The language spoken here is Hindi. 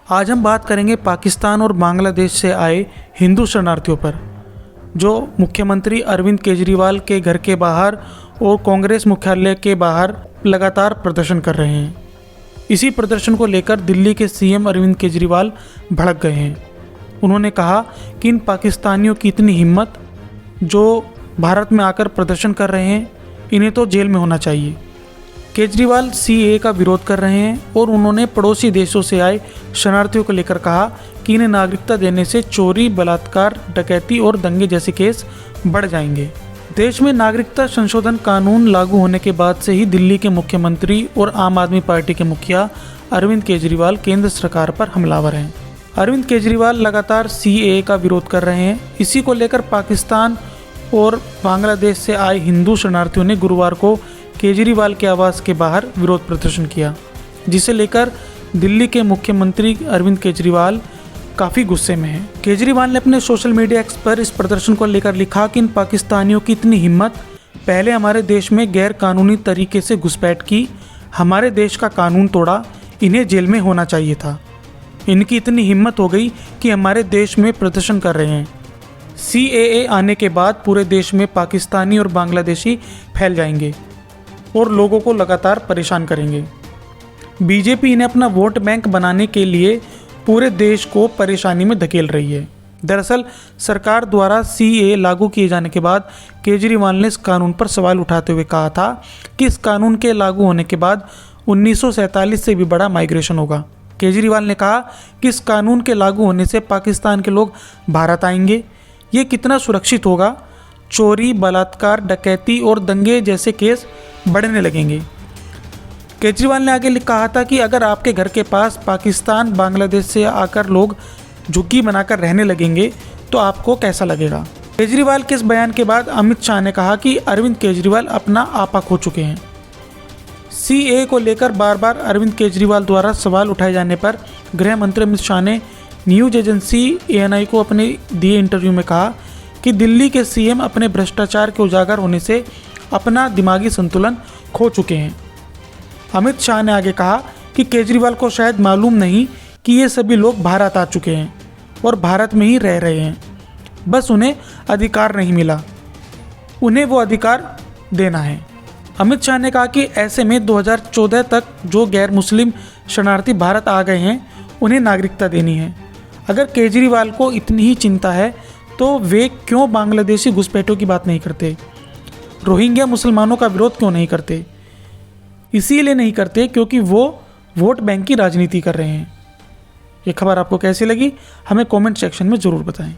आज हम बात करेंगे पाकिस्तान और बांग्लादेश से आए हिंदू शरणार्थियों पर, जो मुख्यमंत्री अरविंद केजरीवाल के घर के बाहर और कांग्रेस मुख्यालय के बाहर लगातार प्रदर्शन कर रहे हैं। इसी प्रदर्शन को लेकर दिल्ली के सीएम अरविंद केजरीवाल भड़क गए हैं। उन्होंने कहा कि इन पाकिस्तानियों की इतनी हिम्मत, जो भारत में आकर प्रदर्शन कर रहे हैं, इन्हें तो जेल में होना चाहिए। केजरीवाल सीएए का विरोध कर रहे हैं और उन्होंने पड़ोसी देशों से आए शरणार्थियों को लेकर कहा कि इन्हें नागरिकता देने से चोरी, बलात्कार, डकैती और दंगे जैसे केस बढ़ जाएंगे। देश में नागरिकता संशोधन कानून लागू होने के बाद से ही दिल्ली के मुख्यमंत्री और आम आदमी पार्टी के मुखिया अरविंद केजरीवाल केंद्र सरकार पर हमलावर हैं। अरविंद केजरीवाल लगातार सीएए का विरोध कर रहे हैं। इसी को लेकर पाकिस्तान और बांग्लादेश से आए हिंदू शरणार्थियों ने गुरुवार को केजरीवाल के आवास के बाहर विरोध प्रदर्शन किया, जिसे लेकर दिल्ली के मुख्यमंत्री अरविंद केजरीवाल काफ़ी गुस्से में हैं। केजरीवाल ने अपने सोशल मीडिया एक्स पर इस प्रदर्शन को लेकर लिखा कि इन पाकिस्तानियों की इतनी हिम्मत, पहले हमारे देश में गैर कानूनी तरीके से घुसपैठ की, हमारे देश का कानून तोड़ा, इन्हें जेल में होना चाहिए था। इनकी इतनी हिम्मत हो गई कि हमारे देश में प्रदर्शन कर रहे हैं। सीएए आने के बाद पूरे देश में पाकिस्तानी और बांग्लादेशी फैल जाएंगे और लोगों को लगातार परेशान करेंगे। बीजेपी इन्हें अपना वोट बैंक बनाने के लिए पूरे देश को परेशानी में धकेल रही है। दरअसल सरकार द्वारा सीएए लागू किए जाने के बाद केजरीवाल ने इस कानून पर सवाल उठाते हुए कहा था कि इस कानून के लागू होने के बाद 1947 से भी बड़ा माइग्रेशन होगा। केजरीवाल ने कहा कि इस कानून के लागू होने से पाकिस्तान के लोग भारत आएंगे। ये कितना सुरक्षित होगा? चोरी, बलात्कार, डकैती और दंगे जैसे केस बढ़ने लगेंगे। केजरीवाल ने आगे कहा था कि अगर आपके घर के पास पाकिस्तान, बांग्लादेश से आकर लोग झुग्गी बनाकर रहने लगेंगे तो आपको कैसा लगेगा। केजरीवाल के इस बयान के बाद अमित शाह ने कहा कि अरविंद केजरीवाल अपना आपा खो चुके हैं। सीएए को लेकर बार बार अरविंद केजरीवाल द्वारा सवाल उठाए जाने पर गृह मंत्री अमित शाह ने न्यूज एजेंसी ANI को अपने दिए इंटरव्यू में कहा कि दिल्ली के सीएम अपने भ्रष्टाचार के उजागर होने से अपना दिमागी संतुलन खो चुके हैं। अमित शाह ने आगे कहा कि केजरीवाल को शायद मालूम नहीं कि ये सभी लोग भारत आ चुके हैं और भारत में ही रह रहे हैं, बस उन्हें अधिकार नहीं मिला, उन्हें वो अधिकार देना है। अमित शाह ने कहा कि ऐसे में 2014 तक जो गैर मुस्लिम शरणार्थी भारत आ गए हैं, उन्हें नागरिकता देनी है। अगर केजरीवाल को इतनी ही चिंता है तो वे क्यों बांग्लादेशी घुसपैठों की बात नहीं करते? रोहिंग्या मुसलमानों का विरोध क्यों नहीं करते? इसीलिए नहीं करते क्योंकि वो वोट बैंक की राजनीति कर रहे हैं। ये खबर आपको कैसी लगी, हमें कमेंट सेक्शन में ज़रूर बताएं।